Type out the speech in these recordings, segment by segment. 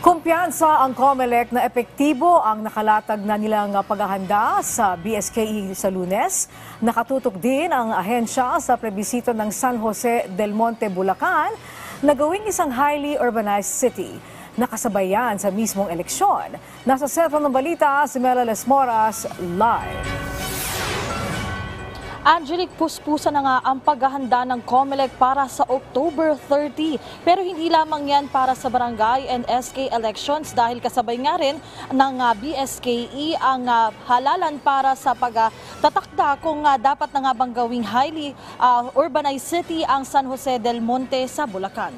Kumpiyansa ang COMELEC na epektibo ang nakalatag na nilang paghahanda sa BSKE sa Lunes. Nakatutok din ang ahensya sa plebisito ng San Jose del Monte, Bulacan na gawing isang highly urbanized city. Nakasabay yan sa mismong eleksyon. Nasa sentro ng balita si Mela Lesmoras live. Angelic, puspusan na nga ang paghahanda ng COMELEC para sa October 30. Pero hindi lamang yan para sa barangay and SK elections dahil kasabay nga rin ng BSKE ang halalan para sa pagtatakda kung dapat na nga bang gawing highly urbanized city ang San Jose del Monte sa Bulacan.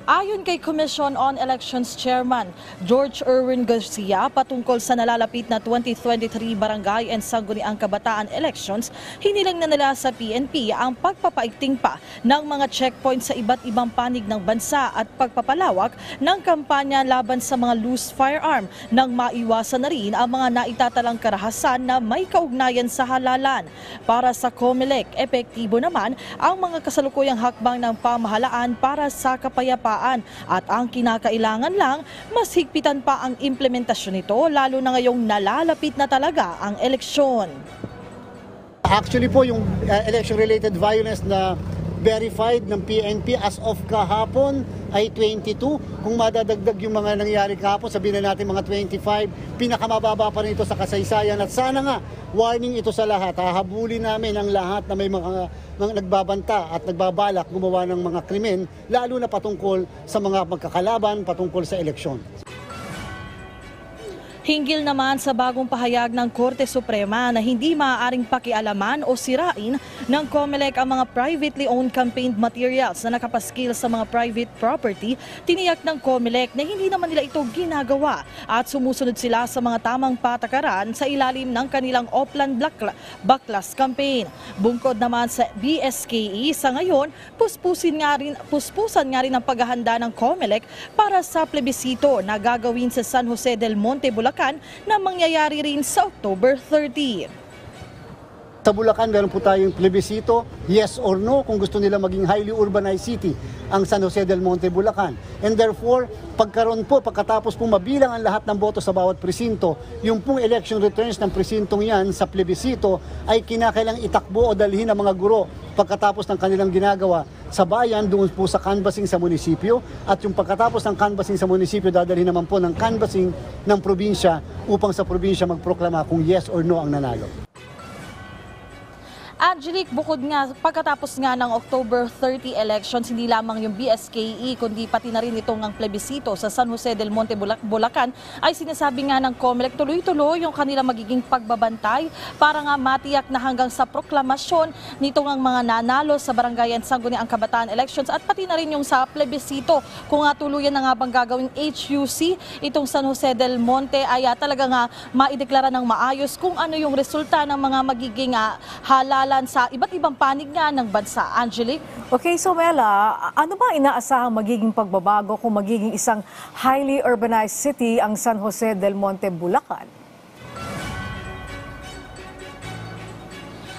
Ayon kay Commission on Elections Chairman George Erwin Garcia, patungkol sa nalalapit na 2023 Barangay and Sangguniang Kabataan elections, hiniling na nila sa PNP ang pagpapaigting pa ng mga checkpoints sa iba't ibang panig ng bansa at pagpapalawak ng kampanya laban sa mga loose firearm nang maiwasan na rin ang mga naitatalang karahasan na may kaugnayan sa halalan. Para sa COMELEC, epektibo naman ang mga kasalukuyang hakbang ng pamahalaan para sa kapayapaan. At ang kinakailangan lang, mas higpitan pa ang implementasyon nito lalo na ngayong nalalapit na talaga ang eleksyon. Actually po yung election-related violence na verified ng PNP as of kahapon ay 22. Kung madadagdag yung mga nangyari kahapon, sabihin na natin mga 25, pinakamababa pa rin ito sa kasaysayan. At sana nga, warning ito sa lahat. Hahabulin namin ang lahat na may mga nagbabanta at nagbabalak gumawa ng mga krimen, lalo na patungkol sa mga magkakalaban, patungkol sa eleksyon. Hinggil naman sa bagong pahayag ng Korte Suprema na hindi maaaring pakialaman o sirain ng COMELEC ang mga privately owned campaign materials na nakapaskil sa mga private property, tiniyak ng COMELEC na hindi naman nila ito ginagawa at sumusunod sila sa mga tamang patakaran sa ilalim ng kanilang Oplan Baklas campaign. Bungkod naman sa BSKE, sa ngayon, puspusan nga rin ang paghahanda ng COMELEC para sa plebisito na gagawin sa San Jose del Monte, Bulacan na mangyayari rin sa October 30. Sa Bulacan, meron po tayong plebisito, yes or no, kung gusto nila maging highly urbanized city ang San Jose del Monte, Bulacan. And therefore, pagkatapos po mabilang ang lahat ng boto sa bawat presinto, yung pong election returns ng presintong yan sa plebisito ay kinakailang itakbo o dalhin ng mga guro pagkatapos ng kanilang ginagawa sa bayan doon po sa canvassing sa munisipyo, at yung pagkatapos ng canvassing sa munisipyo dadalhin naman po ng canvassing ng probinsya upang sa probinsya magproklama kung yes or no ang nanalo. Angelic, bukod nga, pagkatapos nga ng October 30 elections, hindi lamang yung BSKE, kundi pati na rin itong ang plebisito sa San Jose del Monte, Bulacan, ay sinasabi nga ng COMELEC tuloy-tuloy yung kanila magiging pagbabantay para nga matiyak na hanggang sa proklamasyon nitong ang mga nanalo sa Barangay and Sangguniang Kabataan elections at pati na rin yung sa plebisito. Kung nga tuluyan na nga bang gagawing HUC, itong San Jose del Monte ay talaga nga maideklara ng maayos kung ano yung resulta ng mga magiging halalan sa iba't ibang panig nga ng bansa. Angelic? Okay, so Mela, ano ba inaasahang magiging pagbabago kung magiging isang highly urbanized city ang San Jose del Monte, Bulacan?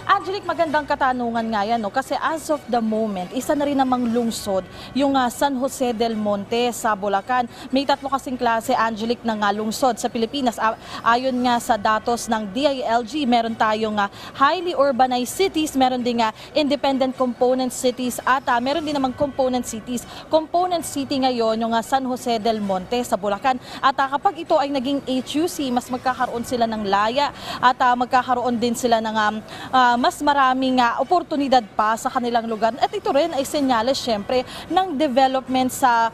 Angelic, magandang katanungan nga yan, no? Kasi as of the moment, isa na rin namang lungsod yung San Jose del Monte sa Bulacan. May tatlo kasing klase, Angelic, ng lungsod sa Pilipinas. Ayon nga sa datos ng DILG, meron tayong highly urbanized cities, meron din independent component cities, at meron din namang component cities. Component city ngayon yung San Jose del Monte sa Bulacan. At kapag ito ay naging HUC, mas magkakaroon sila ng laya at magkakaroon din sila ng mas maraming oportunidad pa sa kanilang lugar. At ito rin ay senyales syempre ng development sa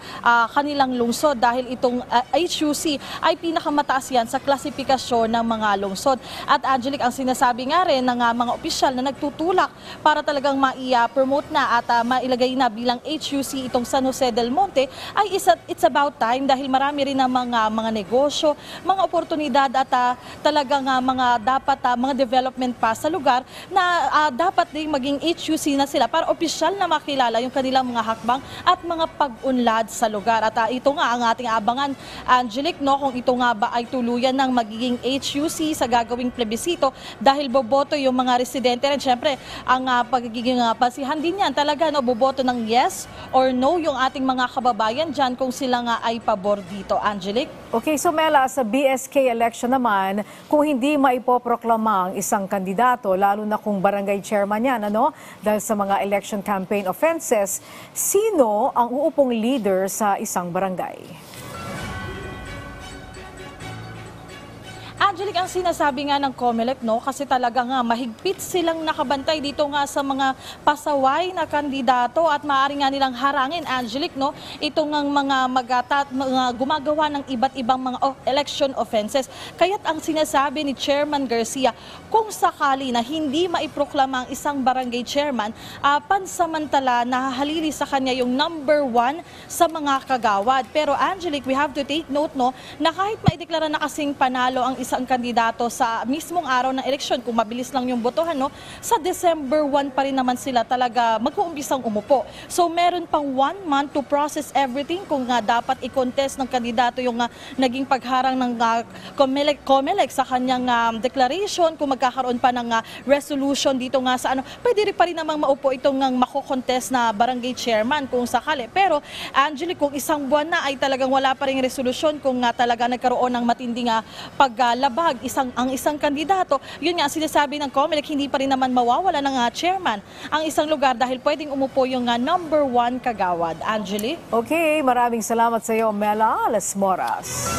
kanilang lungsod dahil itong HUC ay pinakamataas yan sa klasifikasyon ng mga lungsod. At Angelic, ang sinasabi nga rin ng mga opisyal na nagtutulak para talagang mai-promote na at mailagay na bilang HUC itong San Jose del Monte ay it's about time dahil marami rin ng mga negosyo, mga oportunidad at talagang mga dapat mga development pa sa lugar na dapat din maging HUC na sila para opisyal na makilala yung kanilang mga hakbang at mga pag-unlad sa lugar. At ito nga ang ating abangan, Angelic, no, kung ito nga ba ay tuluyan ng magiging HUC sa gagawing plebisito dahil boboto yung mga residente rin. Siyempre, ang pagiging basihan din yan talaga, no, boboto ng yes or no yung ating mga kababayan dyan kung sila nga ay pabor dito. Angelic? Okay, so Mela, sa BSK election naman, kung hindi maipoproklama ang isang kandidato, lalo na kung barangay chairman yan, dahil sa mga election campaign offenses, sino ang uupong leader sa isang barangay? Angelic, ang sinasabi nga ng COMELEC, no, kasi talaga nga mahigpit silang nakabantay dito nga sa mga pasaway na kandidato at maaari nga nilang harangin, Angelic, no, itong mga gumagawa ng iba't ibang mga election offenses. Kaya't ang sinasabi ni Chairman Garcia, kung sakali na hindi maiproklama ang isang barangay chairman, pansamantala nahahalili sa kanya yung number 1 sa mga kagawad. Pero Angelic, we have to take note, no, na kahit maideklara na kasing panalo ang isang kandidato sa mismong araw ng eleksyon, kung mabilis lang yung botohan, no, sa December 1 pa rin naman sila talaga mag-uumpisang umupo. So meron pang 1 month to process everything kung dapat i-contest ng kandidato yung naging pagharang ng COMELEC sa kanyang declaration, kung magkakaroon pa ng resolution dito nga sa pwede rin pa rin namang maupo itong mako-contest na barangay chairman kung sakali. Pero Angelic, kung isang buwan na ay talagang wala pa rin resolusyon, kung talaga nagkaroon ng matinding paglabag ang isang kandidato, yun nga sinasabi ng COMELEC, hindi pa rin naman mawawala ng chairman ang isang lugar dahil pwedeng umupo yung number 1 kagawad. Angelic? Okay, maraming salamat sa iyo, Mela Las Moras.